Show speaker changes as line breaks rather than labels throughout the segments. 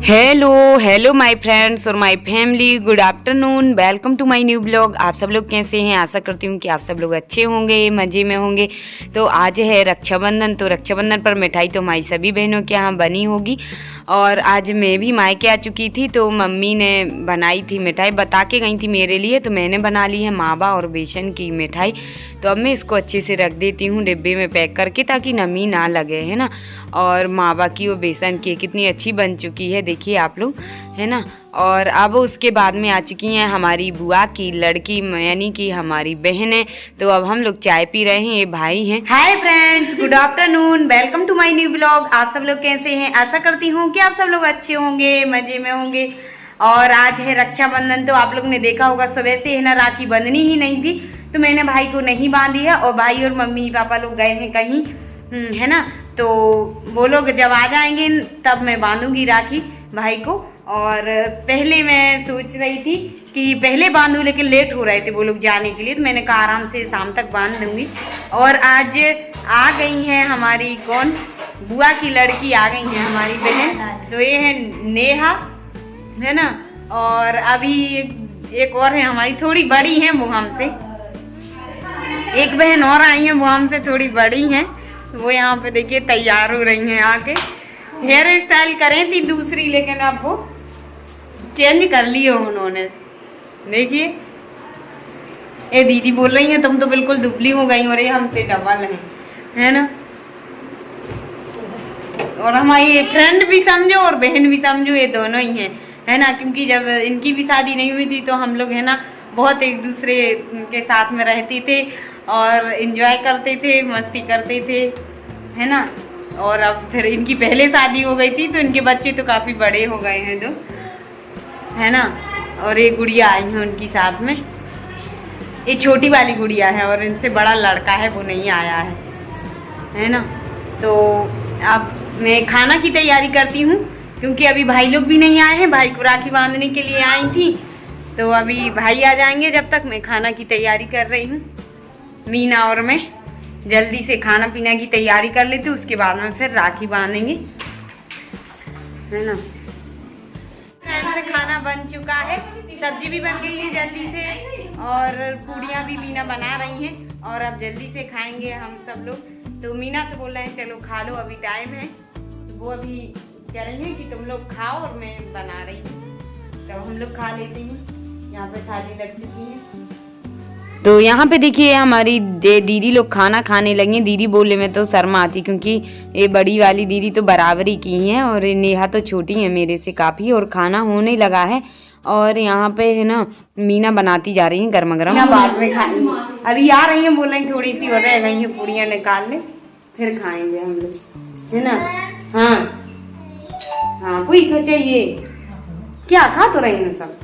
Hello my friends और my family, good afternoon, welcome to my new blog. आप सब लोग कैसे हैं? आशा करती हूँ कि आप सब लोग अच्छे होंगे, मज़े में होंगे। तो आज है रक्षाबंधन, तो रक्षाबंधन पर मिठाई तो हमारी सभी बहनों के यहाँ बनी होगी। और आज मैं भी मायके आ चुकी थी, तो मम्मी ने बनाई थी मिठाई, बता के गई थी मेरे लिए, तो मैंने बना ली है मावा और बेसन की मिठाई। तो अब मैं इसको अच्छे से रख देती हूँ डिब्बे में पैक करके, ताकि नमी ना लगे, है ना। और मावा की और बेसन की कितनी अच्छी बन चुकी है, देखिए आप लोग, है ना। और अब उसके बाद में आ चुकी हैं हमारी बुआ की लड़की, यानी कि हमारी बहन है। तो अब हम लोग चाय पी रहे हैं, ये भाई हैं। Hi friends, good afternoon, welcome to my new blog. आप सब लोग कैसे हैं? आशा करती हूँ कि आप सब लोग अच्छे होंगे, मजे में होंगे। और आज है रक्षाबंधन, तो आप लोग ने देखा होगा सुबह से, है ना, राखी बंधनी ही नहीं थी, तो मैंने भाई को नहीं बांधी है। और भाई और मम्मी पापा लोग गए हैं कहीं, है ना। तो वो लोग जब आ जाएंगे तब मैं बांधूंगी राखी भाई को। और पहले मैं सोच रही थी कि पहले बांधूं, लेकिन लेट हो रहे थे वो लोग जाने के लिए, तो मैंने कहा आराम से शाम तक बांध दूंगी। और आज आ गई हैं हमारी कौन, बुआ की लड़की आ गई हैं, हमारी बहन। तो ये है नेहा, है ना। और अभी एक और है हमारी, थोड़ी बड़ी है वो हमसे, एक बहन और आई है वो हमसे थोड़ी बड़ी हैं। वो यहाँ पे देखिए तैयार हो रही हैं आके। हेयर स्टाइल करें थी दूसरी, लेकिन अब वो चेंज कर ली है उन्होंने, देखिए। ये दीदी बोल रही हैं तुम तो बिल्कुल दुबली हो गई, और ये हमसे डबल है ना। और हमारी फ्रेंड भी समझो और बहन भी समझो, ये दोनों ही हैं, है ना। क्योंकि जब इनकी भी शादी नहीं हुई थी तो हम लोग, है ना, बहुत एक दूसरे के साथ में रहते थे और एंजॉय करते थे, मस्ती करते थे, है ना। और अब फिर इनकी पहले शादी हो गई थी, तो इनके बच्चे तो काफ़ी बड़े हो गए हैं, जो है ना। और ये गुड़िया आई है उनकी साथ में, ये छोटी वाली गुड़िया है, और इनसे बड़ा लड़का है वो नहीं आया है ना। तो अब मैं खाना की तैयारी करती हूँ, क्योंकि अभी भाई लोग भी नहीं आए हैं। भाई को राखी बांधने के लिए आई थी, तो अभी भाई आ जाएंगे, जब तक मैं खाना की तैयारी कर रही हूँ। मीना और मैं जल्दी से खाना पीना की तैयारी कर लेती हूँ, उसके बाद में फिर राखी बांधेंगे, है ना। से खाना बन चुका है, सब्जी भी बन गई है जल्दी से, और पूड़ियाँ भी मीना बना रही हैं, और अब जल्दी से खाएंगे हम सब लोग। तो मीना से बोल रहे हैं चलो खा लो, अभी टाइम है। तो वो अभी कह रही है कि तुम लोग खाओ और मैं बना रही हूँ, तो हम लोग खा लेते हैं। यहाँ पे थाली लग चुकी है। तो यहाँ पे देखिए हमारी दीदी लोग खाना खाने लगी। दीदी बोलने में तो शर्मा आती, क्योंकि ये बड़ी वाली दीदी तो बराबरी की हैं, और नेहा तो छोटी है मेरे से काफ़ी, और खाना होने लगा है। और यहाँ पे, है ना, मीना बनाती जा रही है गर्मा गर्म, बाद में खाएंगे। अभी आ रही हैं, बोल रही थोड़ी सी और रह गई हैं पूड़ियाँ निकाल ले, फिर खाएंगे हम लोग, है ना। हाँ हाँ, कोई खा चाहिए क्या, खा तो रही हैं सब।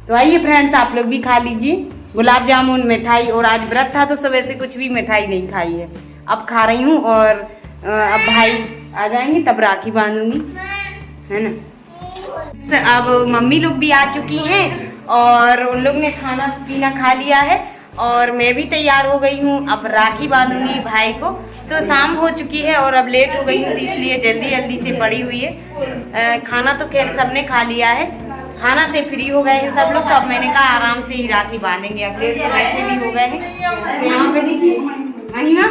तो आइए फ्रेंड्स, आप लोग भी खा लीजिए गुलाब जामुन, मिठाई। और आज व्रत था तो सुबह से कुछ भी मिठाई नहीं खाई है, अब खा रही हूँ। और अब भाई आ जाएंगे तब राखी बांधूंगी, है ना। अब मम्मी लोग भी आ चुकी हैं, और उन लोग ने खाना पीना खा लिया है, और मैं भी तैयार हो गई हूँ। अब राखी बांधूंगी भाई को। तो शाम हो चुकी है और अब लेट हो गई हूँ, तो इसलिए जल्दी जल्दी से पड़ी हुई है। खाना तो खैर सबने खा लिया है, खाना से फ्री हो गए हैं सब लोग। तो अब मैंने कहा आराम से ही राखी बांधेंगे, अब लेट तो वैसे भी हो गए हैं। तो यहाँ पे देखिए महिमा,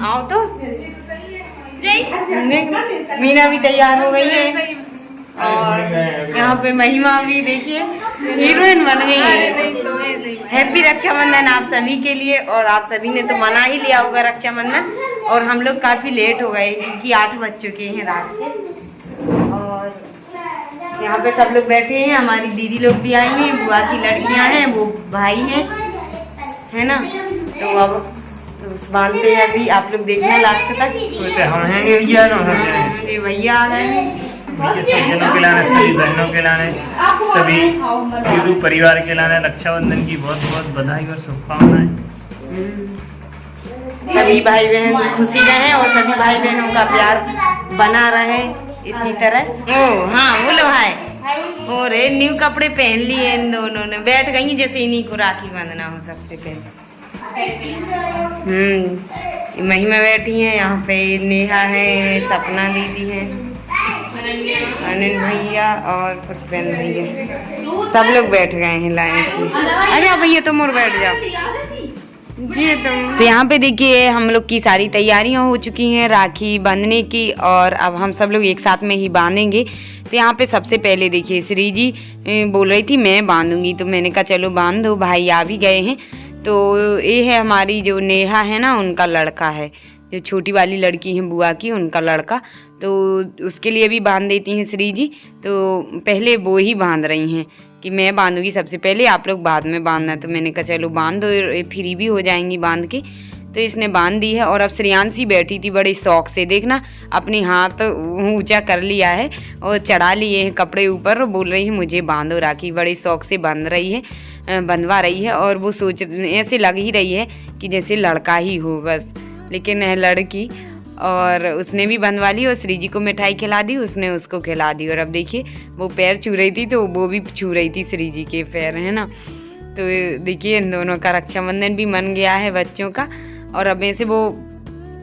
आओ तो, मीना भी तैयार हो गई है, और यहाँ पे महिमा भी देखिए हीरोइन बन गई है। हैप्पी रक्षाबंधन आप सभी के लिए। और आप सभी ने तो मना ही लिया होगा रक्षाबंधन, और हम लोग काफ़ी लेट हो गए, क्योंकि 8 बज चुके हैं रात के। और यहाँ पे सब लोग बैठे हैं, हमारी दीदी लोग भी आई हैं, बुआ की लड़कियां हैं, वो भाई हैं, है ना। तो अब उस बांधते हैं, अभी आप लोग देखना लास्ट तक। ये भैया आ गए हैं,
सभी जनों के लाने, सभी बहनों के लाने, सभी हिंदू परिवार के लाने रक्षाबंधन की बहुत बहुत बधाई और शुभकामनाएं।
सभी भाई बहन खुशी रहे, और सभी भाई बहनों का प्यार बना रहे इसी तरह। ओ हाँ, बोलो हाय। और न्यू कपड़े पहन लिए इन दोनों ने, बैठ गई जैसे इन्हीं को राखी बांधना हो सबसे पहले। महिमा बैठी है यहाँ पे, नेहा है, सपना दीदी है, अनिल भैया और पुष्पेंद्र भैया सब लोग बैठ गए हैं लाइन से। अरे भैया तुम और बैठ जाओ जी तुम। तो यहाँ पे देखिए हम लोग की सारी तैयारियां हो चुकी हैं राखी बांधने की, और अब हम सब लोग एक साथ में ही बांधेंगे। तो यहाँ पे सबसे पहले देखिए श्री जी बोल रही थी मैं बांधूंगी, तो मैंने कहा चलो बांध दो, भाई आ भी गए हैं। तो ये है हमारी जो नेहा है ना, उनका लड़का है, जो छोटी वाली लड़की है बुआ की, उनका लड़का, तो उसके लिए भी बांध देती हैं श्री जी। तो पहले वो ही बांध रही हैं कि मैं बांधूंगी सबसे पहले, आप लोग बाद में बांधना। तो मैंने कहा चलो बांध दो, फ्री भी हो जाएंगी बांध के। तो इसने बांध दी है। और अब श्रेयांशी बैठी थी बड़े शौक से, देखना अपने हाथ ऊंचा कर लिया है और चढ़ा लिए हैं कपड़े ऊपर, बोल रही है मुझे बांधो राखी, बड़े शौक से बांध रही है, बंधवा रही है। और वो सोच ऐसे लग ही रही है कि जैसे लड़का ही हो बस, लेकिन है लड़की। और उसने भी बंधवा ली और श्री जी को मिठाई खिला दी, उसने उसको खिला दी। और अब देखिए वो पैर छू रही थी तो वो भी छू रही थी श्री जी के पैर, है ना। तो देखिए इन दोनों का रक्षाबंधन भी मन गया है बच्चों का। और अब ऐसे वो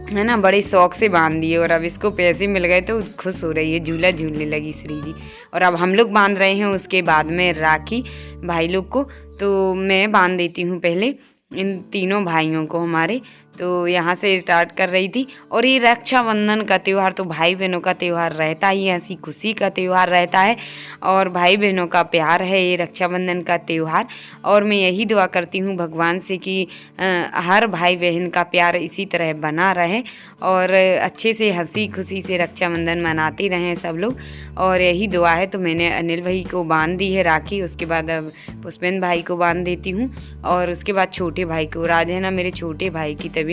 है ना बड़े शौक से बांध दिए, और अब इसको पैसे मिल गए तो खुश हो रही है, झूला झूलने लगी श्री जी। और अब हम लोग बांध रहे हैं उसके बाद में राखी भाई लोग को। तो मैं बांध देती हूँ पहले इन तीनों भाइयों को हमारे। तो यहाँ से स्टार्ट कर रही थी। और ये रक्षाबंधन का त्यौहार तो भाई बहनों का त्यौहार रहता ही है, हंसी खुशी का त्यौहार रहता है, और भाई बहनों का प्यार है ये रक्षाबंधन का त्यौहार। और मैं यही दुआ करती हूँ भगवान से कि हर भाई बहन का प्यार इसी तरह बना रहे और अच्छे से हंसी खुशी से रक्षाबंधन मनाते रहें सब लोग। और यही दुआ है। तो मैंने अनिल भाई को बांध दी है राखी, उसके बाद अब पुष्पेंद्र भाई को बांध देती हूँ, और उसके बाद छोटे भाई को। आज है ना मेरे छोटे भाई की तबीयत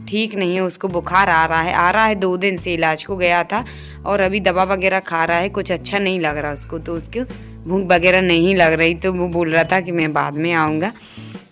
ठीक नहीं है, उसको बुखार आ रहा है 2 दिन से, इलाज को गया था और अभी दवा वगैरह खा रहा है, कुछ अच्छा नहीं लग रहा उसको। तो उसको भूख वगैरह नहीं लग रही, तो वो बोल रहा था कि मैं बाद में आऊँगा।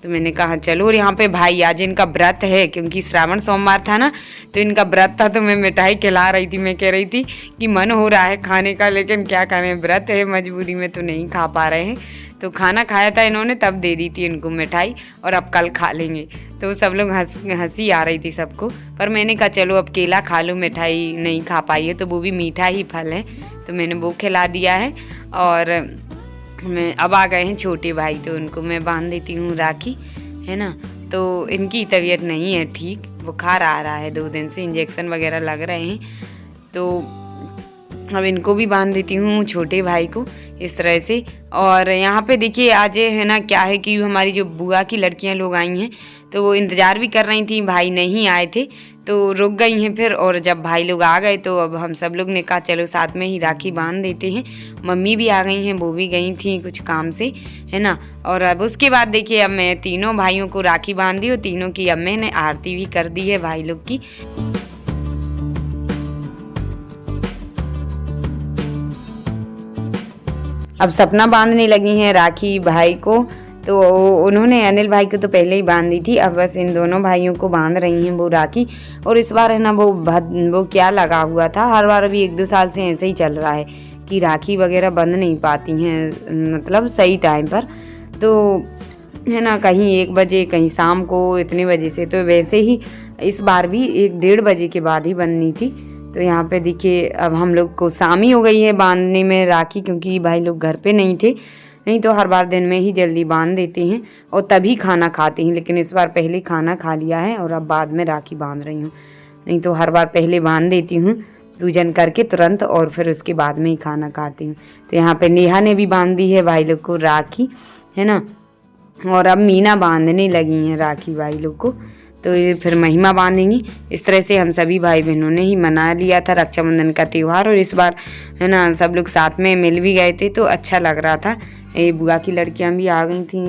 तो मैंने कहा चलो। और यहाँ पे भाई आज इनका व्रत है, क्योंकि श्रावण सोमवार था ना, तो इनका व्रत था। तो मैं मिठाई खिला रही थी, मैं कह रही थी कि मन हो रहा है खाने का, लेकिन क्या करें व्रत है, मजबूरी में तो नहीं खा पा रहे हैं। तो खाना खाया था इन्होंने, तब दे दी थी इनको मिठाई, और अब कल खा लेंगे। तो सब लोग हंसी आ रही थी सबको, पर मैंने कहा चलो अब केला खा लो, मिठाई नहीं खा पाई है तो वो भी मीठा ही फल है, तो मैंने वो खिला दिया है। और मैं अब आ गए हैं छोटे भाई, तो उनको मैं बांध देती हूँ राखी, है ना। तो इनकी तबीयत नहीं है ठीक, बुखार आ रहा है 2 दिन से, इंजेक्शन वगैरह लग रहे हैं। तो अब इनको भी बांध देती हूँ छोटे भाई को इस तरह से। और यहाँ पे देखिए आज है ना क्या है कि हमारी जो बुआ की लड़कियाँ लोग आई हैं, तो वो इंतज़ार भी कर रही थी, भाई नहीं आए थे तो रुक गई हैं फिर। और जब भाई लोग आ गए तो अब हम सब लोग ने कहा चलो साथ में ही राखी बांध देते हैं। मम्मी भी आ गई हैं, वो भी गई थी कुछ काम से, है ना। और अब उसके बाद देखिए अब मैं तीनों भाइयों को राखी बांध दी और तीनों की अब मैंने आरती भी कर दी है भाई लोग की। अब सपना बांधने लगी हैं राखी भाई को, तो उन्होंने अनिल भाई को तो पहले ही बांध दी थी, अब बस इन दोनों भाइयों को बांध रही हैं वो राखी। और इस बार है ना वो क्या लगा हुआ था, हर बार अभी 1-2 साल से ऐसे ही चल रहा है कि राखी वगैरह बंध नहीं पाती हैं, मतलब सही टाइम पर। तो है ना कहीं 1 बजे कहीं शाम को इतने बजे से, तो वैसे ही इस बार भी 1-1:30 बजे के बाद ही बननी थी। तो यहाँ पे देखिए अब हम लोग को शाम ही हो गई है बांधने में राखी, क्योंकि भाई लोग घर पे नहीं थे, नहीं तो हर बार दिन में ही जल्दी बांध देते हैं और तभी खाना खाते हैं। लेकिन इस बार पहले खाना खा लिया है और अब बाद में राखी बांध रही हूँ, नहीं तो हर बार पहले बांध देती हूँ पूजन करके तुरंत, और फिर उसके बाद में ही खाना खाती हूँ। तो यहाँ पे नेहा ने भी बांध दी है भाई लोग को राखी, है ना। और अब मीना बांधने लगी हैं राखी भाई लोग को, तो ये फिर महिमा बांधेंगी। इस तरह से हम सभी भाई बहनों ने ही मना लिया था रक्षाबंधन का त्यौहार, और इस बार है ना सब लोग साथ में मिल भी गए थे तो अच्छा लग रहा था। ये बुआ की लड़कियां भी आ गई थी,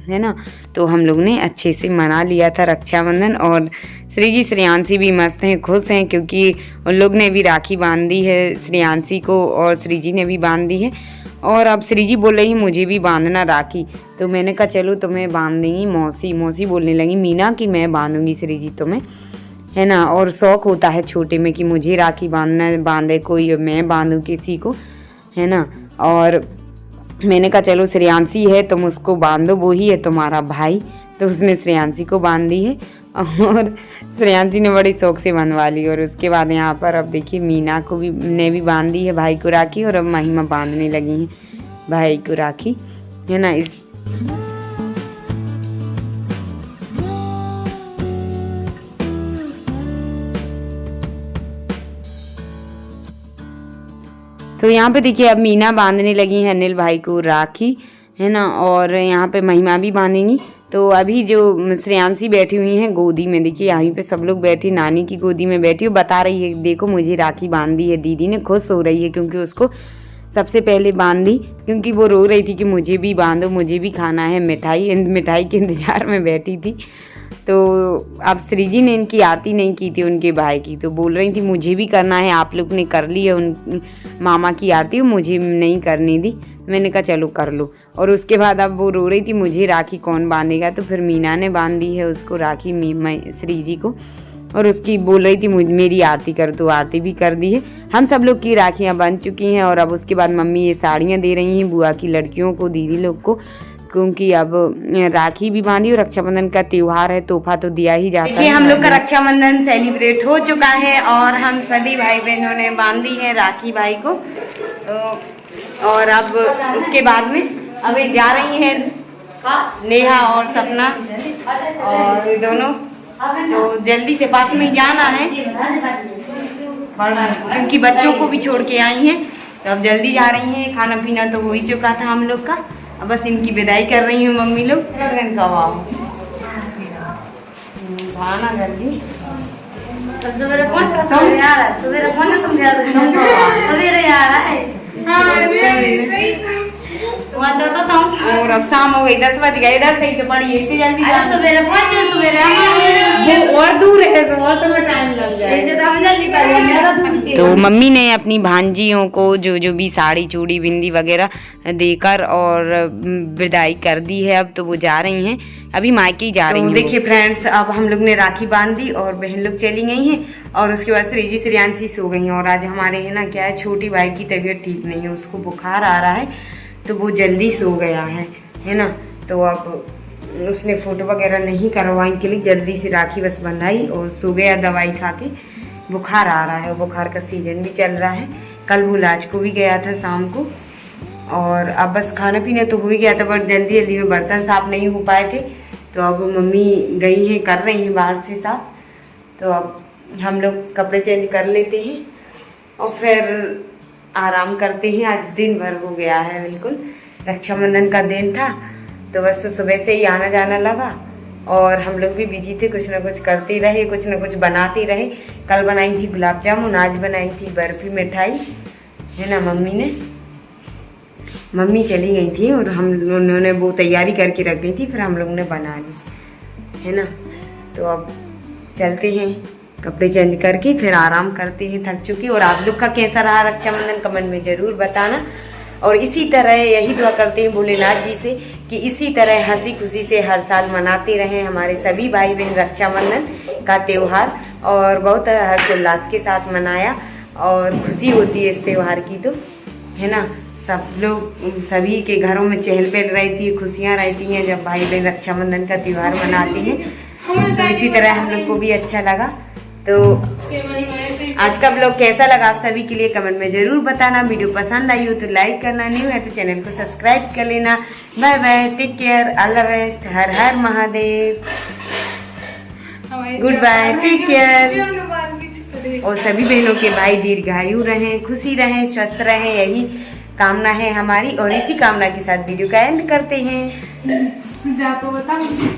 है ना, तो हम लोग ने अच्छे से मना लिया था रक्षाबंधन। और श्री जी श्रेयांशी भी मस्त हैं, खुश हैं, क्योंकि उन लोग ने भी राखी बांध दी है श्रेयांशी को और श्री जी ने भी बांध दी है। और अब श्री जी बोल रही मुझे भी बांधना राखी, तो मैंने कहा चलो तुम्हें बांध देंगी मौसी। मौसी बोलने लगी मीना कि मैं बांधूंगी श्री जी तुम्हें, है ना। और शौक होता है छोटे में कि मुझे राखी बांधे कोई, मैं बांधूँ किसी को, है ना। और मैंने कहा चलो श्रेयांशी है तुम उसको बांधो, वो ही है तुम्हारा भाई, तो उसने श्रेयांशी को बांध दी है।
और श्रेयांशी ने बड़ी शौक से बंधवा ली। और उसके बाद यहाँ पर अब देखिए मीना को भी ने भी बांध दी है भाई को राखी, और अब महिमा बांधने लगी हैं भाई को राखी, है ना। इस तो यहाँ पे देखिए अब मीना बांधने लगी है अनिल भाई को राखी, है ना। और यहाँ पे महिमा भी बांधेंगी। तो अभी जो श्रेयांशी बैठी हुई हैं गोदी में, देखिए यहीं पे सब लोग बैठी, नानी की गोदी में बैठी, वो बता रही है देखो मुझे राखी बांध दी है दीदी ने, खुश हो रही है क्योंकि उसको सबसे पहले बांध दी, क्योंकि वो रो रही थी कि मुझे भी बांधो, मुझे भी खाना है मिठाई, मिठाई के इंतज़ार में बैठी थी। तो अब श्री जी ने इनकी आरती नहीं की थी उनके भाई की, तो बोल रही थी मुझे भी करना है, आप लोग ने कर ली है उन मामा की आरती, मुझे नहीं करने दी। मैंने कहा चलो कर लो। और उसके बाद अब वो रो रही थी मुझे राखी कौन बांधेगा, तो फिर मीना ने बांध दी है उसको राखी श्री जी को। और उसकी बोल रही थी मेरी आरती कर, तो आरती भी कर दी है। हम सब लोग की राखियाँ बन चुकी हैं। और अब उसके बाद मम्मी ये साड़ियाँ दे रही हैं बुआ की लड़कियों को, दीदी लोग को, क्योंकि अब राखी भी बांधी और रक्षाबंधन का त्योहार है, तोहफा तो दिया ही जाता है।
देखिए हम लोग का रक्षाबंधन सेलिब्रेट हो चुका है और हम सभी भाई बहनों ने बांधी है राखी भाई को। तो और अब उसके बाद में अभी जा रही हैं नेहा और सपना और दोनों, तो जल्दी से पास में ही जाना है क्योंकि बच्चों को भी छोड़ के आई हैं, तो अब जल्दी जा रही हैं। खाना पीना तो हो ही चुका था हम लोग का, अब बस इनकी विदाई कर रही हूँ मम्मी लोग। खाना जल्दी
सवेरे पहुंच का सवेरे आ रहा है, सवेरे पहुंच सवेरे आ रहा है। वहाँ जाता था
और अब शाम हो गई 10 बज गए, इधर से ही तो पड़ी है, इतनी जल्दी
सवेरे पहुंचे सवेरे
वो और दूर है तो और तुम्हें टाइम लग जाए।
तो मम्मी ने अपनी भांजियों को जो भी साड़ी चूड़ी बिंदी वगैरह देकर और विदाई कर दी है। अब तो वो जा रही हैं, अभी मायके ही जा रही हैं।
देखिए फ्रेंड्स, अब हम लोग ने राखी बांध दी और बहन लोग चली गई हैं और उसके बाद श्री जी श्रेयांशी सो गई हैं। और आज हमारे है ना क्या है, छोटी भाई की तबीयत ठीक नहीं है, उसको बुखार आ रहा है, तो वो जल्दी सो गया है ना। तो अब उसने फ़ोटो वगैरह नहीं करवाई के लिए जल्दी से राखी बस बंधाई और सो गया दवाई खा के। बुखार आ रहा है, बुखार का सीजन भी चल रहा है। कल वो इलाज को भी गया था शाम को। और अब बस खाना पीना तो हो ही गया था, बट जल्दी जल्दी में बर्तन साफ नहीं हो पाए थे, तो अब मम्मी गई हैं, कर रही हैं बाहर से साफ। तो अब हम लोग कपड़े चेंज कर लेते हैं और फिर आराम करते हैं। आज दिन भर हो गया है, बिल्कुल रक्षाबंधन का दिन था, तो बस सुबह से ही आना जाना लगा और हम लोग भी बिजी थे, कुछ ना कुछ करते रहे, कुछ ना कुछ बनाते रहे। कल बनाई थी गुलाब जामुन, आज बनाई थी बर्फ़ी मिठाई, है ना। मम्मी चली गई थी और उन्होंने वो तैयारी करके रख दी थी, फिर हम लोग ने बना ली, है ना। तो अब चलते हैं, कपड़े चेंज करके फिर आराम करते हैं, थक चुकी। और आप लोग का कैसा रहा रक्षाबंधन कमेंट में ज़रूर बताना। और इसी तरह यही दुआ करते हैं भोलेनाथ जी से कि इसी तरह हंसी खुशी से हर साल मनाते रहें हमारे सभी भाई बहन रक्षाबंधन का त्यौहार। और बहुत हर्षोल्लास के साथ मनाया और खुशी होती है इस त्यौहार की, तो है ना। सब लोग सभी के घरों में चहल पहल रहती है, खुशियाँ रहती हैं जब भाई बहन रक्षाबंधन का त्यौहार मनाते हैं। तो इसी तरह हम लोग को भी अच्छा लगा। तो आज का ब्लॉग कैसा लगा आप सभी के लिए कमेंट में ज़रूर बताना। वीडियो पसंद आई हो तो लाइक करना, न्यू है तो चैनल को सब्सक्राइब कर लेना। Bye bye, take care, all the best, हर हर Mahadev, good bye, take care. और सभी बहनों के भाई दीर्घायु रहें, खुशी रहें, स्वस्थ रहें, यही कामना है हमारी। और इसी कामना के साथ वीडियो का एंड करते हैं।
जा तो बता।